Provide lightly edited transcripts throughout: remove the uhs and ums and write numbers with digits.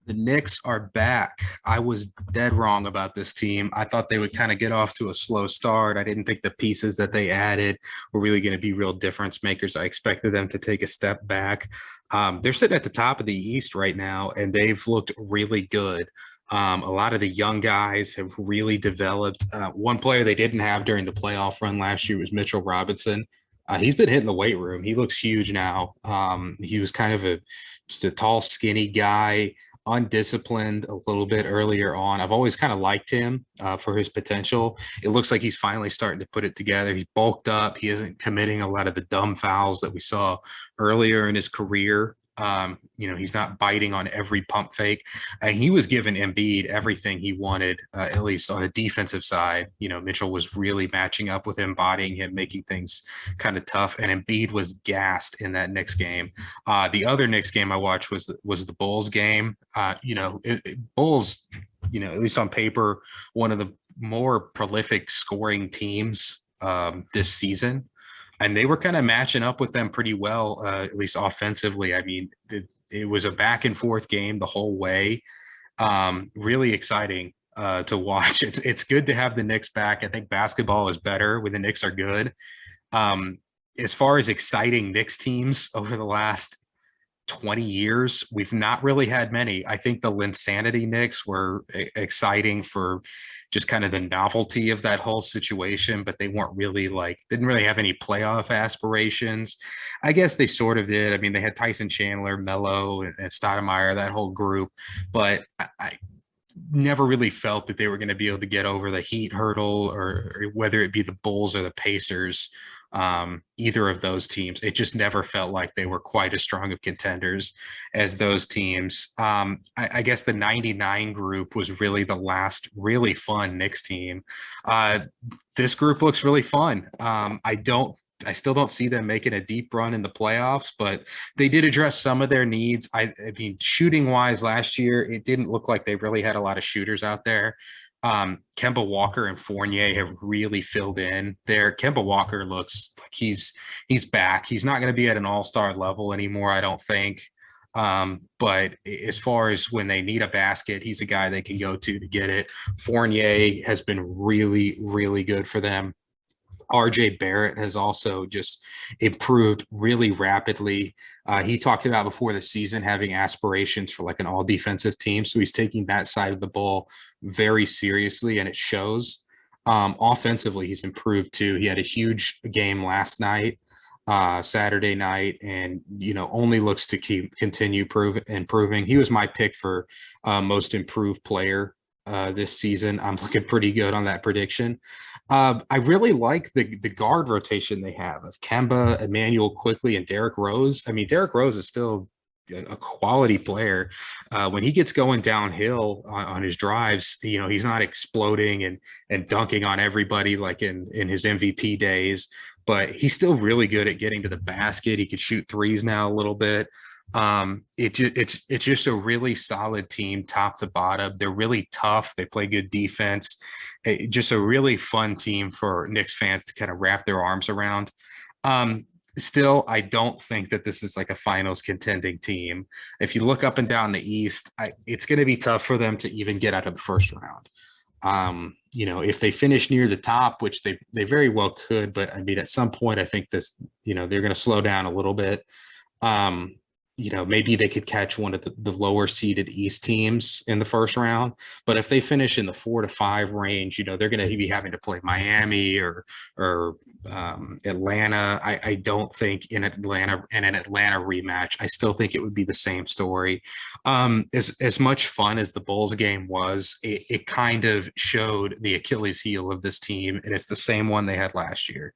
The Knicks are back. I was dead wrong about this team. I thought they would kind of get off to a slow start. I didn't think the pieces that they added were really going to be real difference makers. I expected them to take a step back. They're sitting at the top of the East right now, and they've looked really good. A lot of the young guys have really developed. One player they didn't have during the playoff run last year was Mitchell Robinson. He's been hitting the weight room. He looks huge now. He was kind of just a tall, skinny guy, undisciplined a little bit earlier on. I've always kind of liked him for his potential. It looks like he's finally starting to put it together. He's bulked up. He isn't committing a lot of the dumb fouls that we saw earlier in his career. He's not biting on every pump fake. And he was giving Embiid everything he wanted, at least on the defensive side. Mitchell was really matching up with him, bodying him, making things kind of tough. And Embiid was gassed in that Knicks game. The other Knicks game I watched was the Bulls game. Bulls, at least on paper, one of the more prolific scoring teams this season, and they were kind of matching up with them pretty well, at least offensively. I mean, it was a back and forth game the whole way. Really exciting to watch. It's good to have the Knicks back. I think basketball is better when the Knicks are good. As far as exciting Knicks teams over the last 20 years, we've not really had many. I think the Linsanity Knicks were exciting for just kind of the novelty of that whole situation, but they weren't really didn't really have any playoff aspirations. I guess they sort of did. I mean, they had Tyson Chandler, Melo, and Stoudemire, that whole group, but I never really felt that they were going to be able to get over the Heat hurdle, or whether it be the Bulls or the Pacers. Either of those teams, it just never felt like they were quite as strong of contenders as those teams. I guess the 99 group was really the last really fun Knicks team. This group looks really fun. I still don't see them making a deep run in the playoffs, but they did address some of their needs. I mean, shooting wise last year, it didn't look like they really had a lot of shooters out there. Kemba Walker and Fournier have really filled in there. Kemba Walker looks like he's back. He's not going to be at an all-star level anymore, I don't think. But as far as when they need a basket, he's a guy they can go to get it. Fournier has been really, really good for them. RJ Barrett has also just improved really rapidly. He talked about before the season having aspirations for like an all defensive team. So he's taking that side of the ball very seriously, and it shows. Offensively, he's improved too. He had a huge game last night, Saturday night, and only looks to continue improving. He was my pick for most improved player this season. I'm looking pretty good on that prediction. I really like the guard rotation they have of Kemba, Emmanuel Quickly, and Derrick Rose. I mean, Derrick Rose is still a quality player. When he gets going downhill on his drives, he's not exploding and dunking on everybody like in his MVP days, but he's still really good at getting to the basket. He can shoot threes now a little bit. It's just a really solid team, top to bottom. They're really tough. They play good defense. Just a really fun team for Knicks fans to kind of wrap their arms around. Still, I don't think that this is like a finals contending team. If you look up and down the East, it's going to be tough for them to even get out of the first round. If they finish near the top, which they very well could, but I mean, at some point, I think they're going to slow down a little bit. Maybe they could catch one of the lower seeded East teams in the first round. But if they finish in the 4 to 5 range, they're going to be having to play Miami or Atlanta. I don't think in an Atlanta rematch, I still think it would be the same story. As much fun as the Bulls game was, it kind of showed the Achilles heel of this team, and it's the same one they had last year.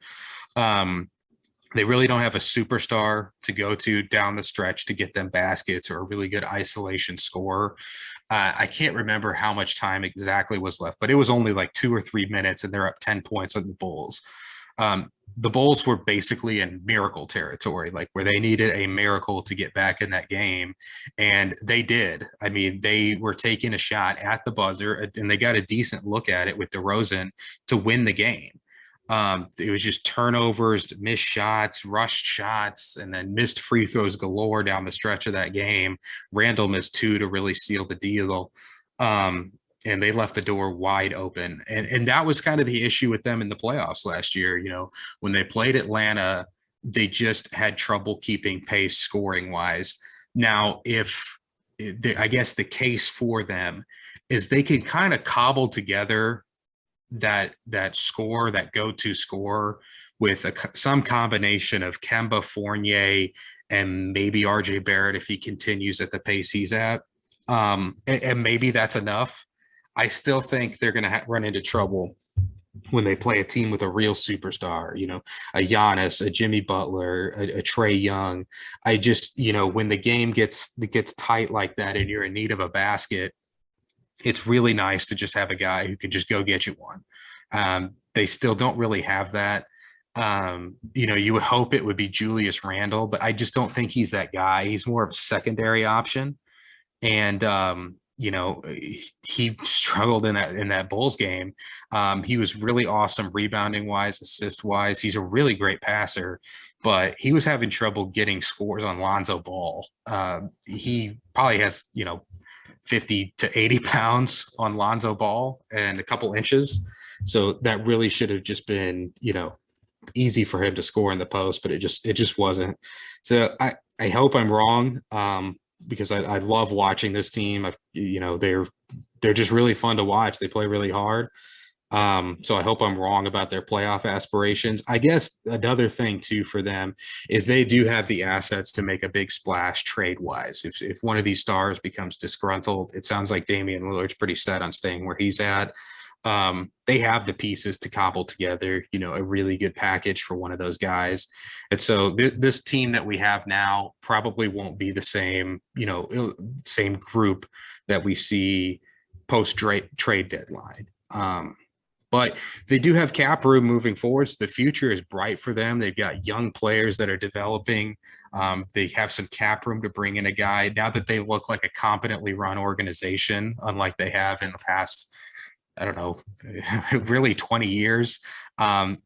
They really don't have a superstar to go to down the stretch to get them baskets or a really good isolation scorer. I can't remember how much time exactly was left, but it was only like 2 or 3 minutes, and they're up 10 points on the Bulls. The Bulls were basically in miracle territory, like where they needed a miracle to get back in that game. And they did. I mean, they were taking a shot at the buzzer, and they got a decent look at it with DeRozan to win the game. It was just turnovers, missed shots, rushed shots, and then missed free throws galore down the stretch of that game. Randall missed two to really seal the deal. Um, and they left the door wide open. And that was kind of the issue with them in the playoffs last year. You know, when they played Atlanta, they just had trouble keeping pace scoring wise. Now, if I guess the case for them is they can kind of cobble together that score, that go-to score with some combination of Kemba, Fournier, and maybe RJ Barrett if he continues at the pace he's at. And maybe that's enough. I still think they're going to run into trouble when they play a team with a real superstar, you know, a Giannis, a Jimmy Butler, a Trey Young. I just, you know, when the game gets tight like that and you're in need of a basket, it's really nice to just have a guy who can just go get you one. They still don't really have that. You know, you would hope it would be Julius Randle, but I just don't think he's that guy. He's more of a secondary option. And you know, he struggled in that Bulls game. He was really awesome rebounding wise, assist wise. He's a really great passer, but he was having trouble getting scores on Lonzo Ball. He probably has, you know, 50 to 80 pounds on Lonzo Ball and a couple inches. So that really should have just been, you know, easy for him to score in the post, but it just wasn't. So I hope I'm wrong, because I love watching this team. You know, they're just really fun to watch. They play really hard. So I hope I'm wrong about their playoff aspirations. I guess another thing too for them is they do have the assets to make a big splash trade wise. If one of these stars becomes disgruntled, it sounds like Damian Lillard's pretty set on staying where he's at. They have the pieces to cobble together, you know, a really good package for one of those guys. And so this team that we have now probably won't be the same, you know, same group that we see post trade deadline. But they do have cap room moving forward. So the future is bright for them. They've got young players that are developing. They have some cap room to bring in a guy now that they look like a competently run organization, unlike they have in the past, I don't know, really 20 years.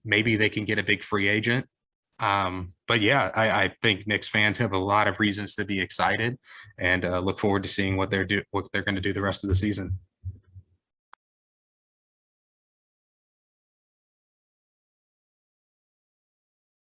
Maybe they can get a big free agent. But yeah, I think Knicks fans have a lot of reasons to be excited and look forward to seeing what they're going to do the rest of the season.